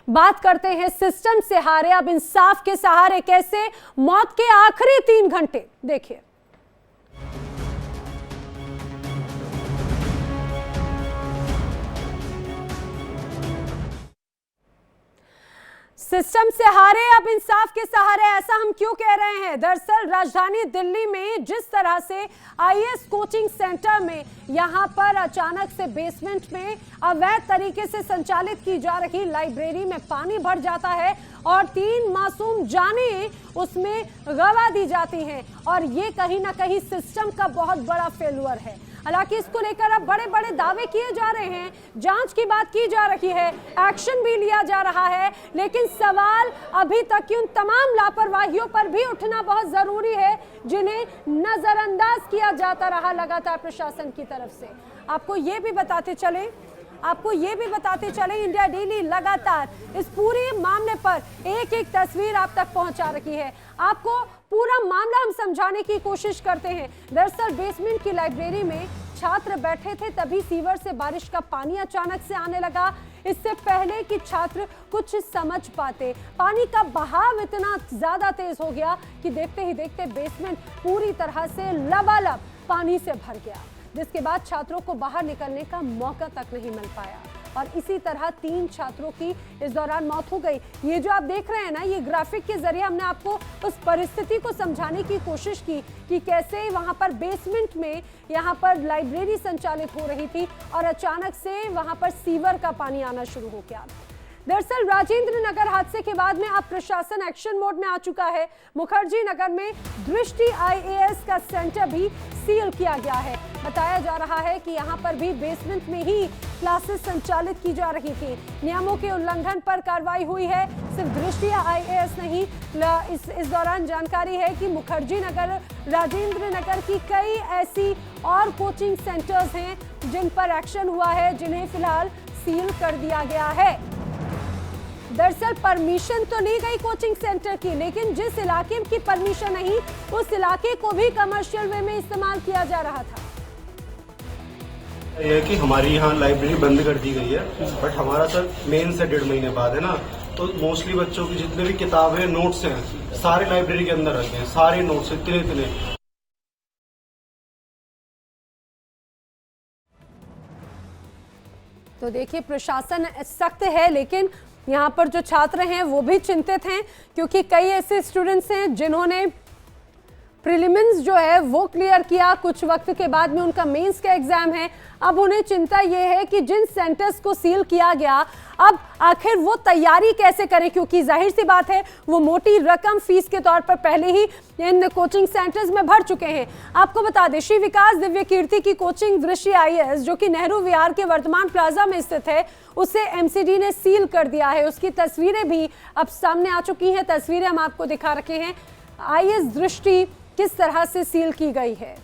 बात करते हैं सिस्टम से हारे अब इंसाफ के सहारे कैसे मौत के आखिरी 3 घंटे देखिए। सिस्टम से हारे अब इंसाफ के सहारे, ऐसा हम क्यों कह रहे हैं? दरअसल राजधानी दिल्ली में जिस तरह से आईएएस कोचिंग सेंटर में यहां पर अचानक से बेसमेंट में अवैध तरीके से संचालित की जा रही लाइब्रेरी में पानी भर जाता है और 3 मासूम जानें उसमें गवा दी जाती हैं और ये कहीं ना कहीं सिस्टम का बहुत बड़ा फेल्यूर है। हालांकि इसको लेकर अब बड़े बड़े दावे किए जा रहे हैं, जांच की बात की जा रही है, एक्शन भी लिया जा रहा है, लेकिन सवाल अभी तक की उन तमाम लापरवाहियों पर भी उठना बहुत जरूरी है जिन्हें नजरअंदाज किया जाता रहा लगातार प्रशासन की तरफ से। आपको ये भी बताते चले इंडिया डेली लगातार इस पूरे मामले पर एक एक तस्वीर आप तक पहुंचा रही है। आपको पूरा मामला हम समझाने की कोशिश करते हैं। दरअसल बेसमेंट की लाइब्रेरी में छात्र बैठे थे, तभी सीवर से बारिश का पानी अचानक से आने लगा। इससे पहले कि छात्र कुछ समझ पाते, पानी का बहाव इतना ज्यादा तेज हो गया कि देखते ही देखते बेसमेंट पूरी तरह से लबालब पानी से भर गया, जिसके बाद छात्रों को बाहर निकलने का मौका तक नहीं मिल पाया और इसी तरह 3 छात्रों की इस दौरान मौत हो गई। ये जो आप देख रहे हैं ना, ये ग्राफिक के जरिए हमने आपको उस परिस्थिति को समझाने की कोशिश की कि कैसे वहां पर बेसमेंट में यहां पर लाइब्रेरी संचालित हो रही थी और अचानक से वहां पर सीवर का पानी आना शुरू हो गया। दरअसल राजेंद्र नगर हादसे के बाद में अब प्रशासन एक्शन मोड में आ चुका है। मुखर्जी नगर में दृष्टि आईएएस का सेंटर भी सील किया गया है। बताया जा रहा है कि यहां पर भी बेसमेंट में ही क्लासेस संचालित की जा रही थी। नियमों के उल्लंघन पर कार्रवाई हुई है। सिर्फ दृष्टि आईएएस नहीं, इस दौरान जानकारी है कि मुखर्जी नगर, राजेंद्र नगर की कई ऐसी और कोचिंग सेंटर्स हैं जिन पर एक्शन हुआ है, जिन्हें फिलहाल सील कर दिया गया है। दरअसल परमिशन तो ली गई कोचिंग सेंटर की, लेकिन जिस इलाके की परमिशन नहीं, उस इलाके को भी कमर्शियल वे में इस्तेमाल किया जा रहा था। यह कि हमारी यहाँ लाइब्रेरी बंद कर दी गई है, बट हमारा सर मेन से 1.5 महीने बाद है ना, तो मोस्टली बच्चों की जितने भी किताबें, नोट्स हैं, सारे लाइब्रेरी के अंदर रहते हैं, सारे नोट्स इतने। तो देखिए प्रशासन सख्त है, लेकिन यहाँ पर जो छात्र हैं वो भी चिंतित हैं क्योंकि कई ऐसे स्टूडेंट्स हैं जिन्होंने प्रीलिम्स जो है वो क्लियर किया, कुछ वक्त के बाद में उनका मेंस का एग्जाम है। अब उन्हें चिंता ये है कि जिन सेंटर्स को सील किया गया, अब आखिर वो तैयारी कैसे करें, क्योंकि जाहिर सी बात है वो मोटी रकम फीस के तौर पर पहले ही इन कोचिंग सेंटर्स में भर चुके हैं। आपको बता दें, श्री विकास दिव्य कीर्ति की कोचिंग दृष्टि आईएएस जो कि नेहरू विहार के वर्तमान प्लाजा में स्थित है, उसे एमसीडी ने सील कर दिया है। उसकी तस्वीरें भी अब सामने आ चुकी हैं, तस्वीरें हम आपको दिखा रखे हैं। आईएएस दृष्टि किस तरह से सील की गई है।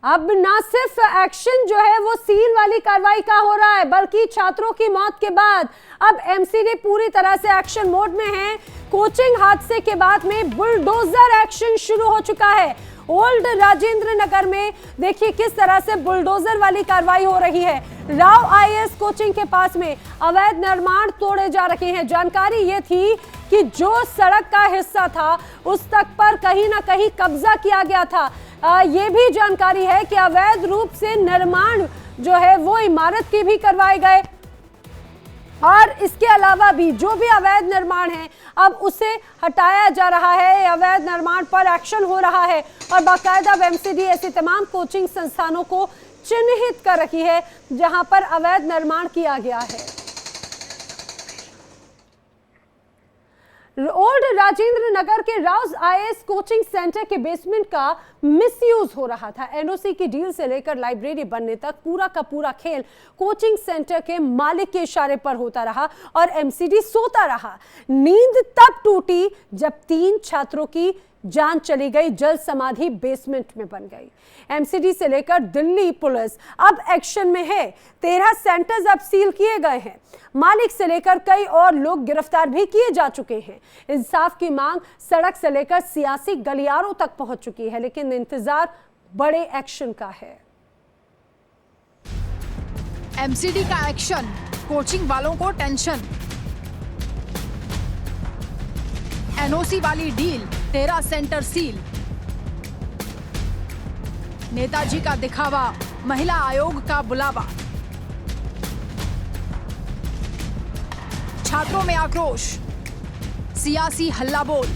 अब ना सिर्फ एक्शन जो है वो सील वाली कार्रवाई का हो रहा है, बल्कि छात्रों की मौत के बाद अब एमसीडी पूरी तरह से एक्शन मोड में है। कोचिंग हादसे के बाद में बुलडोजर एक्शन शुरू हो चुका है। ओल्ड राजेंद्र नगर में देखिए किस तरह से बुलडोजर वाली कार्रवाई हो रही है। राव आईएएस कोचिंग के पास में अवैध निर्माण तोड़े जा रहे हैं। जानकारी ये थी कि जो सड़क का हिस्सा था उस तक पर कहीं ना कहीं कब्जा किया गया था। ये भी जानकारी है कि अवैध रूप से निर्माण जो है वो इमारत के भी करवाए गए और इसके अलावा भी जो भी अवैध निर्माण है अब उसे हटाया जा रहा है। अवैध निर्माण पर एक्शन हो रहा है और बाकायदा एमसीडी ऐसी तमाम कोचिंग संस्थानों को चिन्हित कर रखी है जहां पर अवैध निर्माण किया गया है। ओल्ड राजेंद्र नगर के राउस आईएएस कोचिंग सेंटर के बेसमेंट का मिसयूज हो रहा था। एनओसी की डील से लेकर लाइब्रेरी बनने तक पूरा का पूरा खेल कोचिंग सेंटर के मालिक के इशारे पर होता रहा और एमसीडी सोता रहा। नींद तब टूटी जब 3 छात्रों की जान चली गई, जल समाधि बेसमेंट में बन गई। एमसीडी से लेकर दिल्ली पुलिस अब एक्शन में है। 13 सेंटर्स अब सील किए गए हैं। मालिक से लेकर कई और लोग गिरफ्तार भी किए जा चुके हैं। इंसाफ की मांग सड़क से लेकर सियासी गलियारों तक पहुंच चुकी है, लेकिन इंतजार बड़े एक्शन का है। एमसीडी का एक्शन, कोचिंग वालों को टेंशन। एनओसी वाली डील, 13 सेंटर सील। नेताजी का दिखावा, महिला आयोग का बुलावा। छात्रों में आक्रोश, सियासी हल्ला बोल।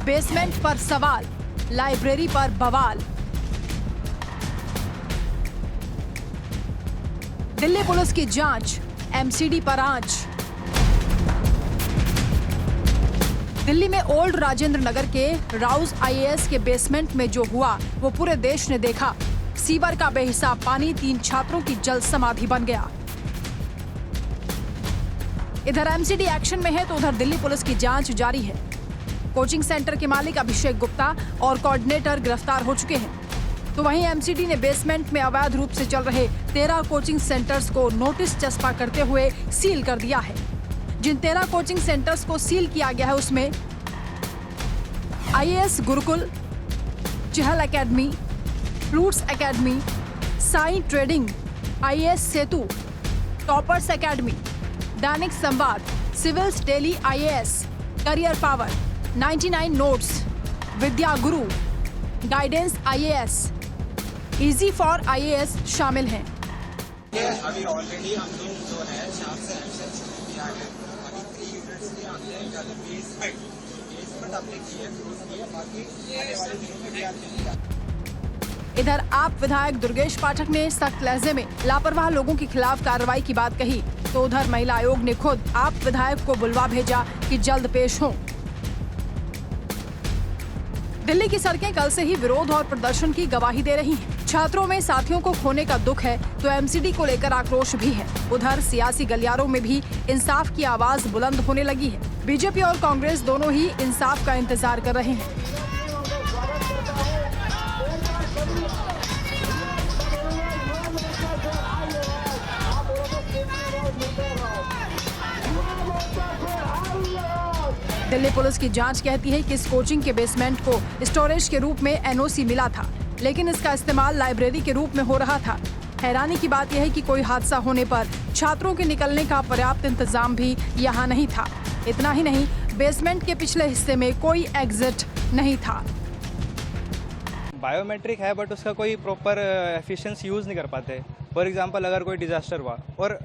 बेसमेंट पर सवाल, लाइब्रेरी पर बवाल। दिल्ली पुलिस की जांच, एमसीडी पर आंच। दिल्ली में ओल्ड राजेंद्र नगर के राउज आईएएस के बेसमेंट में जो हुआ वो पूरे देश ने देखा। सीवर का बेहिसाब पानी 3 छात्रों की जल समाधि बन गया। इधर एमसीडी एक्शन में है तो उधर दिल्ली पुलिस की जांच जारी है। कोचिंग सेंटर के मालिक अभिषेक गुप्ता और कोऑर्डिनेटर गिरफ्तार हो चुके हैं। तो वहीं एमसीडी ने बेसमेंट में अवैध रूप से चल रहे 13 कोचिंग सेंटर्स को नोटिस चस्पा करते हुए सील कर दिया है। जिन 13 कोचिंग सेंटर्स को सील किया गया है उसमें IAS Gurukul, Chahal academy, Plutus academy, Sai trading, IAS Setu, toppers academy, Dainik Samvad, civils daily IAS, career power, 99 notes, Vidya Guru, guidance IAS, easy for IAS शामिल हैं। अभी ऑलरेडी हम लोग जो है 4 से एक्शन शुरू किया है। अभी 3 यूनिट्स के अंदर बेसमेंट आपने की है, बाकी आने वाले दिनों में भी आपने। इधर आप विधायक दुर्गेश पाठक ने सख्त लहजे में लापरवाह लोगों के खिलाफ कार्रवाई की बात कही तो उधर महिला आयोग ने खुद आप विधायक को बुलवा भेजा कि जल्द पेश हों। दिल्ली की सड़कें कल से ही विरोध और प्रदर्शन की गवाही दे रही हैं। छात्रों में साथियों को खोने का दुख है तो एमसीडी को लेकर आक्रोश भी है। उधर सियासी गलियारों में भी इंसाफ की आवाज बुलंद होने लगी है। बीजेपी और कांग्रेस दोनों ही इंसाफ का इंतजार कर रहे हैं। दिल्ली पुलिस की जांच कहती है कि इस कोचिंग के बेसमेंट को स्टोरेज के रूप में एनओसी मिला था, लेकिन इसका इस्तेमाल लाइब्रेरी के रूप में हो रहा था। हैरानी की बात यह है कि कोई हादसा होने पर छात्रों के निकलने का पर्याप्त इंतजाम भी यहाँ नहीं था। इतना ही नहीं, बेसमेंट के पिछले हिस्से में कोई एग्जिट नहीं था। बायोमेट्रिक है बट उसका कोई प्रॉपर एफिशिएंसी यूज़ नहीं कर पाते। फॉर एग्जांपल अगर कोई डिजास्टर हुआ और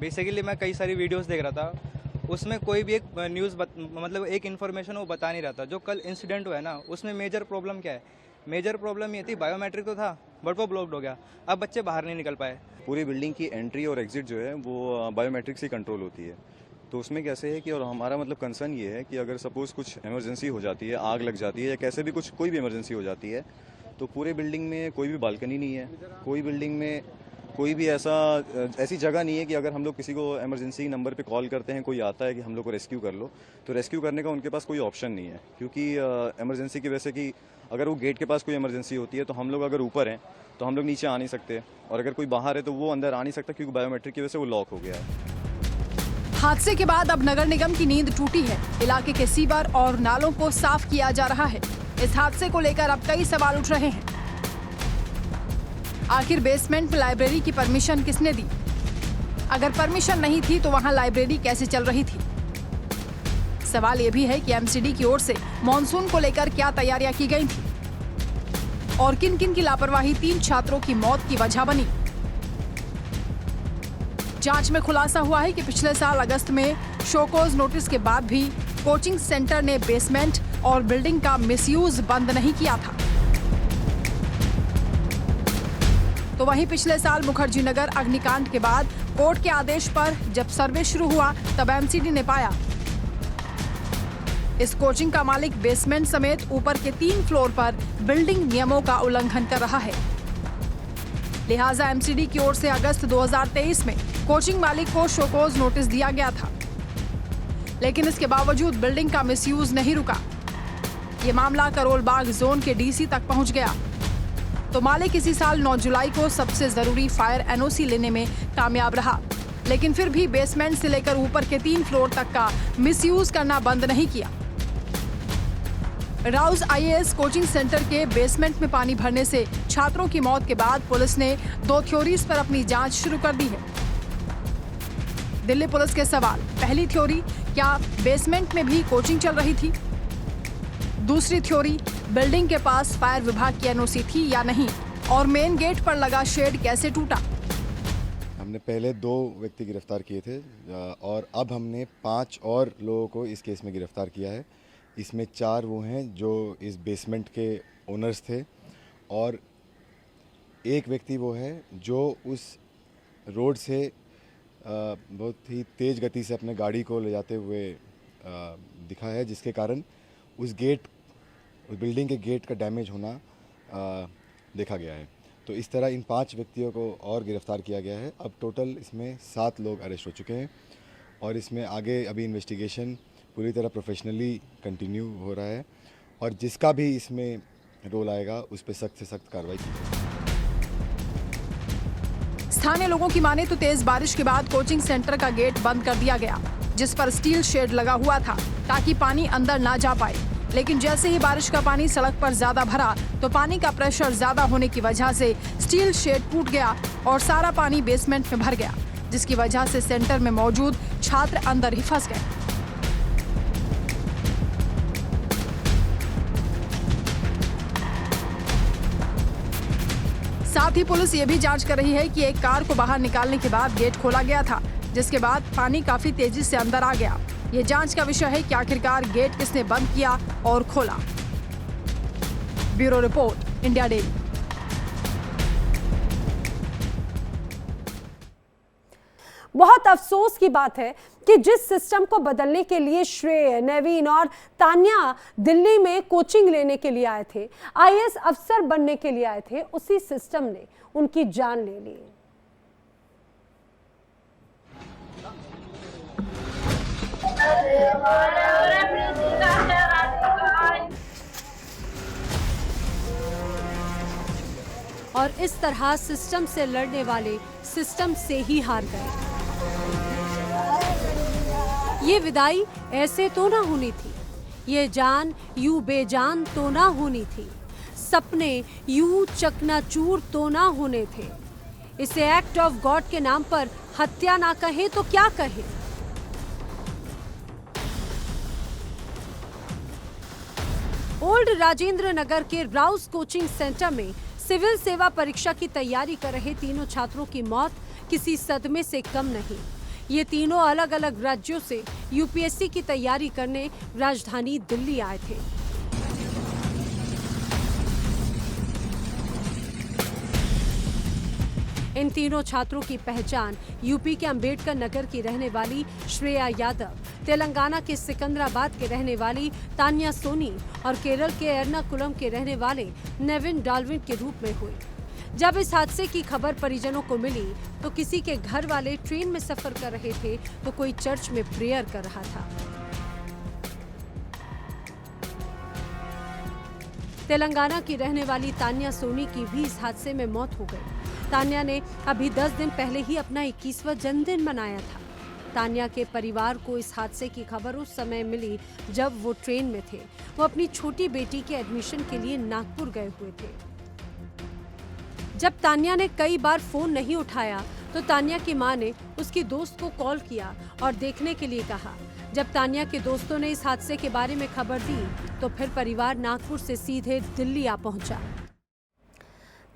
बेसिकली मैं कई सारी वीडियोस देख रहा था, उसमें कोई भी एक न्यूज़ मतलब एक इन्फॉर्मेशन वो बता नहीं रहा था। जो कल इंसिडेंट हुआ है ना, उसमें मेजर प्रॉब्लम क्या है? मेजर प्रॉब्लम ये थी बायोमेट्रिक तो था बट वो ब्लॉक्ड हो गया। अब बच्चे बाहर नहीं निकल पाए। पूरी बिल्डिंग की एंट्री और एग्जिट जो है वो बायोमेट्रिक से कंट्रोल होती है। तो उसमें कैसे है कि और हमारा मतलब कंसर्न ये है कि अगर सपोज कुछ इमरजेंसी हो जाती है, आग लग जाती है या कैसे भी कोई भी इमरजेंसी हो जाती है, तो पूरे बिल्डिंग में कोई भी बालकनी नहीं है, कोई बिल्डिंग में कोई भी ऐसी जगह नहीं है कि अगर हम लोग किसी को इमरजेंसी नंबर पे कॉल करते हैं, कोई आता है कि हम लोग को रेस्क्यू कर लो, तो रेस्क्यू करने का उनके पास कोई ऑप्शन नहीं है। क्योंकि इमरजेंसी की वजह से कि अगर वो गेट के पास कोई इमरजेंसी होती है तो हम लोग अगर ऊपर हैं तो हम लोग नीचे आ नहीं सकते, और अगर कोई बाहर है तो वो अंदर आ नहीं सकता क्योंकि बायोमेट्रिक की वजह से वो लॉक हो गया है। हादसे के बाद अब नगर निगम की नींद टूटी है। इलाके के सीवर और नालों को साफ किया जा रहा है। इस हादसे को लेकर अब कई सवाल उठ रहे हैं। आखिर बेसमेंट में लाइब्रेरी की परमिशन किसने दी? अगर परमिशन नहीं थी तो वहां लाइब्रेरी कैसे चल रही थी? सवाल यह भी है कि एमसीडी की ओर से मॉनसून को लेकर क्या तैयारियां की गई थी और किन किन की लापरवाही 3 छात्रों की मौत की वजह बनी। जांच में खुलासा हुआ है कि पिछले साल अगस्त में शोकॉज नोटिस के बाद भी कोचिंग सेंटर ने बेसमेंट और बिल्डिंग का मिसयूज बंद नहीं किया था। तो वहीं पिछले साल मुखर्जी नगर अग्निकांड के बाद कोर्ट के आदेश पर जब सर्वे शुरू हुआ तब एमसीडी ने पाया इस कोचिंग का मालिक बेसमेंट समेत ऊपर के 3 फ्लोर पर बिल्डिंग नियमों का उल्लंघन कर रहा है। लिहाजा एमसीडी की ओर से अगस्त 2023 में कोचिंग मालिक को शोकॉज नोटिस दिया गया था, लेकिन इसके बावजूद बिल्डिंग का मिसयूज नहीं रुका। ये मामला करोल बाग जोन के डीसी तक पहुंच गया तो मालिक इसी साल 9 जुलाई को सबसे जरूरी फायर एनओसी लेने में कामयाब रहा, लेकिन फिर भी बेसमेंट से लेकर ऊपर के 3 फ्लोर तक का मिसयूज करना बंद नहीं किया। राउस आईएएस कोचिंग सेंटर के बेसमेंट में पानी भरने से छात्रों की मौत के बाद पुलिस ने 2 थ्योरीज पर अपनी जांच शुरू कर दी है। दिल्ली पुलिस के सवाल, पहली थ्योरी, क्या बेसमेंट में भी कोचिंग चल रही थी? दूसरी थ्योरी, बिल्डिंग के पास फायर विभाग की एनओसी थी या नहीं? और मेन गेट पर लगा शेड कैसे टूटा? हमने पहले 2 व्यक्ति गिरफ्तार किए थे और अब हमने 5 और लोगों को इस केस में गिरफ्तार किया है। इसमें 4 वो हैं जो इस बेसमेंट के ओनर्स थे और एक व्यक्ति वो है जो उस रोड से बहुत ही तेज़ गति से अपने गाड़ी को ले जाते हुए दिखा है, जिसके कारण उस बिल्डिंग के गेट का डैमेज होना देखा गया है। तो इस तरह इन 5 व्यक्तियों को और गिरफ्तार किया गया है। अब टोटल इसमें 7 लोग अरेस्ट हो चुके हैं और इसमें आगे अभी इन्वेस्टिगेशन पूरी तरह प्रोफेशनली कंटिन्यू हो रहा है और जिसका भी इसमें रोल आएगा उस पर सख्त से सख्त कार्रवाई की जाएगी। स्थानीय लोगों की माने तो तेज बारिश के बाद कोचिंग सेंटर का गेट बंद कर दिया गया, जिस पर स्टील शेड लगा हुआ था ताकि पानी अंदर ना जा पाए। लेकिन जैसे ही बारिश का पानी सड़क पर ज्यादा भरा तो पानी का प्रेशर ज्यादा होने की वजह से स्टील शेड टूट गया और सारा पानी बेसमेंट में भर गया, जिसकी वजह से सेंटर में मौजूद छात्र अंदर ही फंस गए। साथ ही पुलिस ये भी जांच कर रही है कि एक कार को बाहर निकालने के बाद गेट खोला गया था, जिसके बाद पानी काफी तेजी से अंदर आ गया। ये जांच का विषय है कि आखिरकार गेट किसने बंद किया और खोला। Bureau report, India daily. बहुत अफसोस की बात है कि जिस सिस्टम को बदलने के लिए श्रेय, नवीन और तान्या दिल्ली में कोचिंग लेने के लिए आए थे, आईएएस अफसर बनने के लिए आए थे, उसी सिस्टम ने उनकी जान ले ली। और इस तरह सिस्टम से लड़ने वाले सिस्टम से ही हार गए। ये विदाई ऐसे तो ना होनी थी, ये जान यूं बेजान तो ना होनी थी, सपने यूं चकनाचूर तो ना होने थे। इसे एक्ट ऑफ गॉड के नाम पर हत्या ना कहे तो क्या कहे। ओल्ड राजेंद्र नगर के राउस कोचिंग सेंटर में सिविल सेवा परीक्षा की तैयारी कर रहे तीनों छात्रों की मौत किसी सदमे से कम नहीं। ये तीनों अलग अलग राज्यों से यूपीएससी की तैयारी करने राजधानी दिल्ली आए थे। इन तीनों छात्रों की पहचान यूपी के अंबेडकर नगर की रहने वाली श्रेया यादव, तेलंगाना के सिकंदराबाद के रहने वाली तान्या सोनी और केरल के एर्नाकुलम के रहने वाले नेविन डाल्विन के रूप में हुई। जब इस हादसे की खबर परिजनों को मिली तो किसी के घर वाले ट्रेन में सफर कर रहे थे तो कोई चर्च में प्रेयर कर रहा था। तेलंगाना की रहने वाली तान्या सोनी की भी इस हादसे में मौत हो गई। तान्या ने अभी 10 दिन पहले ही अपना 21वां जन्मदिन मनाया था। तान्या के परिवार को इस हादसे की खबर उस समय मिली जब वो ट्रेन में थे। वो अपनी छोटी बेटी के एडमिशन के लिए नागपुर गए हुए थे। जब तान्या ने कई बार फोन नहीं उठाया तो तान्या की मां ने उसकी दोस्त को कॉल किया और देखने के लिए कहा। जब तान्या के दोस्तों ने इस हादसे के बारे में खबर दी तो फिर परिवार नागपुर से सीधे दिल्ली आ पहुंचा।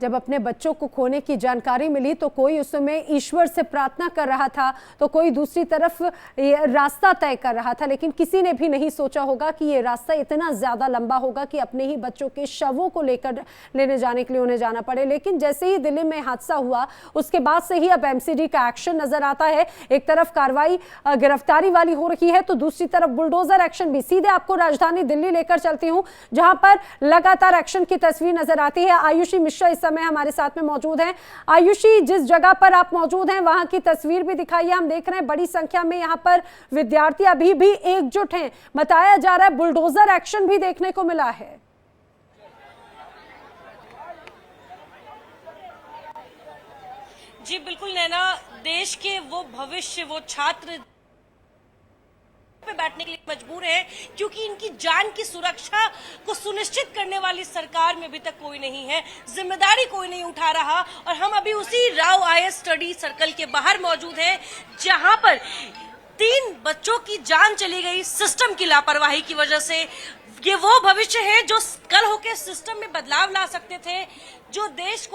जब अपने बच्चों को खोने की जानकारी मिली तो कोई उस समय ईश्वर से प्रार्थना कर रहा था तो कोई दूसरी तरफ रास्ता तय कर रहा था, लेकिन किसी ने भी नहीं सोचा होगा कि ये रास्ता इतना ज़्यादा लंबा होगा कि अपने ही बच्चों के शवों को लेने जाने के लिए उन्हें जाना पड़े। लेकिन जैसे ही दिल्ली में हादसा हुआ उसके बाद से ही अब एमसीडी का एक्शन नजर आता है। एक तरफ कार्रवाई गिरफ्तारी वाली हो रही है तो दूसरी तरफ बुलडोजर एक्शन भी। सीधे आपको राजधानी दिल्ली लेकर चलती हूँ जहां पर लगातार एक्शन की तस्वीर नजर आती है। आयुषी मिश्रा समय हमारे साथ में मौजूद हैं। आयुषी, जिस जगह पर आप मौजूद हैं वहां की तस्वीर भी दिखाइए। हम देख रहे हैं बड़ी संख्या में यहां पर विद्यार्थी अभी भी एकजुट हैं। बताया जा रहा है बुलडोजर एक्शन भी देखने को मिला है। जी बिल्कुल नैना, देश के वो भविष्य, वो छात्र पे बैठे बैठने के लिए मजबूर हैं, क्योंकि इनकी जान की सुरक्षा को सुनिश्चित करने वाली सरकार में अभी तक कोई नहीं है, जिम्मेदारी कोई नहीं उठा रहा। और हम अभी उसी राव IAS स्टडी सर्कल के बाहर मौजूद हैं, जहां पर 3 बच्चों की जान चली गई सिस्टम की लापरवाही की वजह से। ये वो भविष्य है जो कल होकर सिस्टम में बदलाव ला सकते थे, जो देश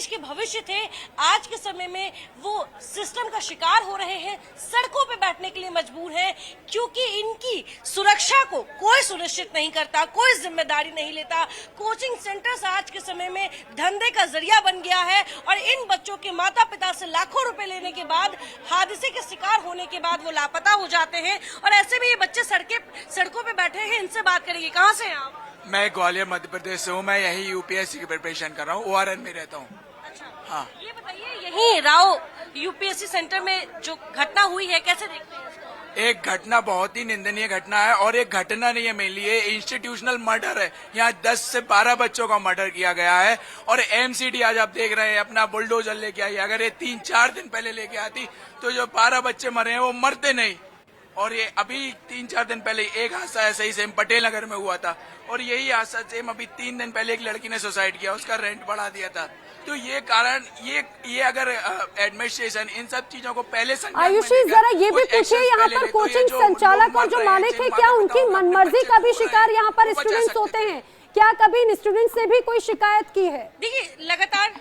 के भविष्य थे, आज के समय में वो सिस्टम का शिकार हो रहे हैं, सड़कों पे बैठने के लिए मजबूर हैं, क्योंकि इनकी सुरक्षा को कोई सुनिश्चित नहीं करता, कोई जिम्मेदारी नहीं लेता। कोचिंग सेंटर्स आज के समय में धंधे का जरिया बन गया है और इन बच्चों के माता पिता से लाखों रुपए लेने के बाद, हादसे के शिकार होने के बाद वो लापता हो जाते हैं। और ऐसे में ये बच्चे सड़कों पे बैठे हैं। इनसे बात करेंगे। कहाँ से हैं आप? मैं ग्वालियर मध्य प्रदेश से हूँ। मैं यही UPSC की प्रिपरेशन कर रहा हूँ, ORN में रहता हूँ। अच्छा, हाँ, ये बताइए, यही राव UPSC सेंटर में जो घटना हुई है, कैसे देखते हैं इसको? एक घटना बहुत ही निंदनीय घटना है और एक घटना नहीं है, मेनली ये इंस्टीट्यूशनल मर्डर है। यहाँ 10 से 12 बच्चों का मर्डर किया गया है और MCD आज आप देख रहे हैं अपना बुलडोजर लेके आई। अगर ये 3-4 दिन पहले लेके आती तो जो 12 बच्चे मरे हैं वो मरते नहीं। और ये अभी 3-4 दिन पहले एक हादसा ऐसा ही सेम पटेल नगर में हुआ था और यही हादसा सेम अभी 3 दिन पहले एक लड़की ने सुसाइड किया, उसका रेंट बढ़ा दिया था। तो ये कारण ये अगर एडमिनिस्ट्रेशन इन सब चीजों को पहले आयुषी जरा ये भी पूछिए, यहाँ पर कोचिंग संचालक और जो मालिक है, क्या उनकी मनमर्जी का भी शिकार यहाँ पर स्टूडेंट्स होते हैं? क्या कभी इन स्टूडेंट्स ने भी कोई शिकायत की है? देखिए, लगातार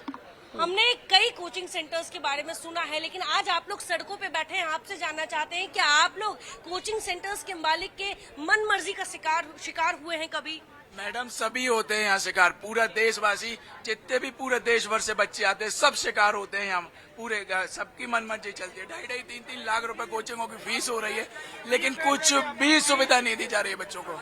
हमने कई कोचिंग सेंटर्स के बारे में सुना है, लेकिन आज आप लोग सड़कों पे बैठे हैं। आपसे जानना चाहते हैं, क्या आप लोग कोचिंग सेंटर्स के मालिक के मन मर्जी का शिकार हुए हैं कभी? मैडम, सभी होते हैं यहाँ शिकार। पूरा देशवासी, जितने भी पूरे देश भर से बच्चे आते हैं, सब शिकार होते हैं यहाँ। पूरे सबकी मनमर्जी चलती है। 2.5-3 लाख रुपए कोचिंगों की फीस हो रही है, लेकिन कुछ भी सुविधा नहीं दी जा रही है बच्चों को।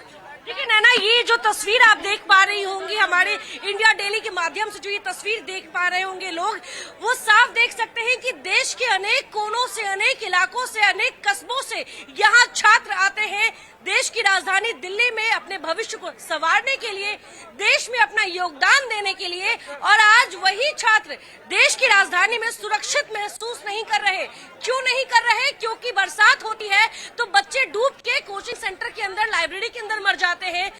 देखिए नैना, ये जो तस्वीर आप देख पा रही होंगी, हमारे इंडिया डेली के माध्यम से जो ये तस्वीर देख पा रहे होंगे लोग, वो साफ देख सकते हैं कि देश के अनेक कोनों से, अनेक इलाकों से, अनेक कस्बों से यहाँ छात्र आते हैं देश की राजधानी दिल्ली में अपने भविष्य को संवारने के लिए, देश में अपना योगदान देने के लिए। और आज वही छात्र देश की राजधानी में सुरक्षित महसूस नहीं कर रहे। क्यों नहीं कर रहे? क्योंकि बरसात होती है तो बच्चे डूब के कोचिंग सेंटर के अंदर, लाइब्रेरी के अंदर मर जाते हैं।